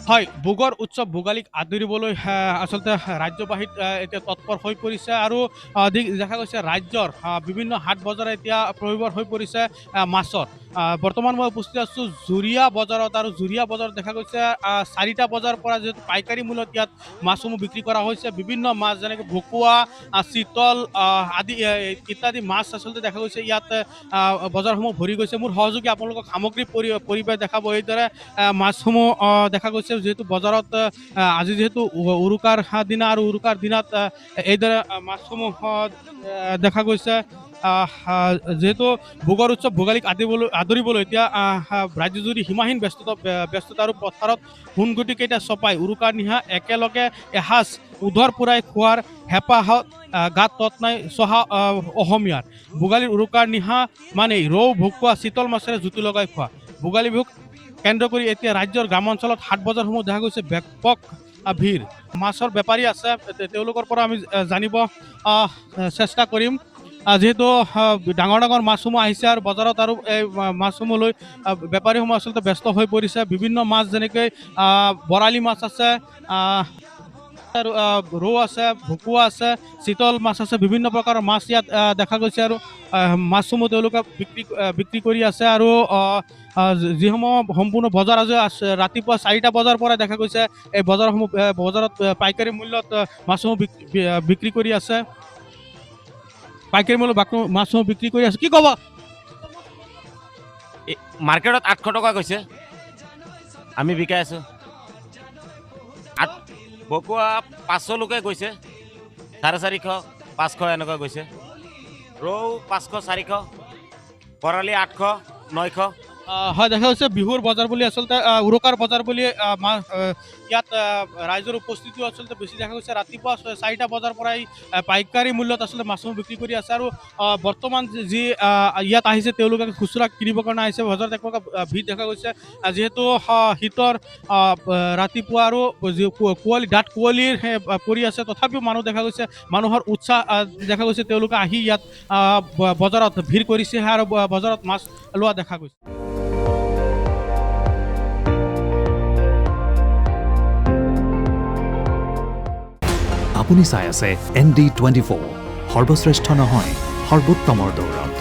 হয়, ভোগৰ উৎসৱ ভোগালীক আদৰিবলৈ আচলতে ৰাজ্যবাহীত এতিয়া তৎপৰ হৈ পৰিছে আৰু দেখা গৈছে ৰাজ্যৰ বিভিন্ন হাট বজাৰ এতিয়া প্ৰয়োভৰ হৈ পৰিছে মাছৰ। বৰ্তমান মই উপস্থিত আছোঁ জুৰিয়া বজাৰত আৰু জুৰিয়া বজাৰত দেখা গৈছে 4টা বজাৰ পৰা যিহেতু পাইকাৰী মূল্যত ইয়াত মাছসমূহ বিক্ৰী কৰা হৈছে। বিভিন্ন মাছ যেনেকৈ ভকুৱা, চিতল আদি ইত্যাদি মাছ আচলতে দেখা গৈছে ইয়াত বজাৰসমূহ ভৰি গৈছে। মোৰ সহযোগী আপোনালোকক সামগ্ৰী পৰিৱেশ দেখাব। এইদৰে মাছসমূহ দেখা গৈছে যিহেতু বজাৰত আজি যিহেতু উৰুকাৰ দিনা আৰু উৰুকাৰ দিনত এইদৰে মাছসমূহ দেখা গৈছে। যিহেতু ভোগৰ উৎসৱ ভোগালীক আদৰিবলৈ এতিয়া ৰাজ্যজুৰি সীমাহীন ব্যস্ততা আৰু পথাৰত সোণগুটিকেইটা চপাই উৰুকাৰ নিশা একেলগে এসাঁজ উধৰ পুৰাই খোৱাৰ হেঁপাহত গাত তত নাই চহা অসমীয়াৰ। ভোগালীৰ উৰুকাৰ নিশা মানেই ৰৌ ভকুৱা চিতল মাছেৰে জুতি লগাই খোৱা। ভোগালী বিহুক কেন্দ্ৰ কৰি এতিয়া ৰাজ্যৰ গ্ৰামাঞ্চলত হাট বজাৰসমূহ দেখা গৈছে ব্যাপক ভিৰ। মাছৰ বেপাৰী আছে, তেওঁলোকৰ পৰা আমি জানিব চেষ্টা কৰিম। যিহেতু ডাঙৰ ডাঙৰ মাছসমূহ আহিছে আৰু বজাৰত আৰু এই মাছসমূহ লৈ বেপাৰীসমূহ আচলতে ব্যস্ত হৈ পৰিছে। বিভিন্ন মাছ যেনেকৈ বৰালি মাছ আছে, ৰৌ আছে, ভকুৱা আছে, চিতল মাছ আছে, বিভিন্ন প্ৰকাৰৰ মাছ ইয়াত দেখা গৈছে আৰু মাছসমূহ তেওঁলোকে বিক্ৰী কৰি আছে আৰু যিসমূহ সম্পূৰ্ণ বজাৰ আজি ৰাতিপুৱা 4টা বজাৰ পৰা দেখা গৈছে এই বজাৰত পাইকাৰী মূল্যত মাছসমূহ বিক্ৰী কৰি আছে। পাইকাৰী মূল্য মাছসমূহ বিক্ৰী কৰি আছে। কি ক'ব? মাৰ্কেটত 800 টকা কৈছে, আমি বিকাই আছো। ভকুৱা 500 লোকে গৈছে, 450, 500 এনেকুৱা গৈছে। ৰৌ 500, 400, বৰালি 800, 900। হয়, দেখা গৈছে বিহুৰ বজাৰ বুলি আচলতে উৰুকাৰ বজাৰ বুলি ইয়াত ৰাইজৰ উপস্থিতিও আচলতে বেছি দেখা গৈছে। ৰাতিপুৱা 4টা বজাৰ পৰাই পাইকাৰী মূল্যত আচলতে মাছসমূহ বিক্ৰী কৰি আছে আৰু বৰ্তমান যি ইয়াত আহিছে তেওঁলোকে খুচুৰা কিনিবৰ কাৰণে আহিছে। বজাৰত এক প্ৰকাৰ ভিৰ দেখা গৈছে যিহেতু শীতৰ ৰাতিপুৱা আৰু ডাঠ কুঁৱলীৰ পৰি আছে, তথাপিও মানুহ দেখা গৈছে, মানুহৰ উৎসাহ দেখা গৈছে। তেওঁলোকে আহি ইয়াত বজাৰত ভিৰ কৰিছে আৰু বজাৰত মাছ লোৱা দেখা গৈছে। আপুনি চাই আছে ND24, সৰ্বশ্ৰেষ্ঠ নহয় সৰ্বোত্তমৰ দৌৰত।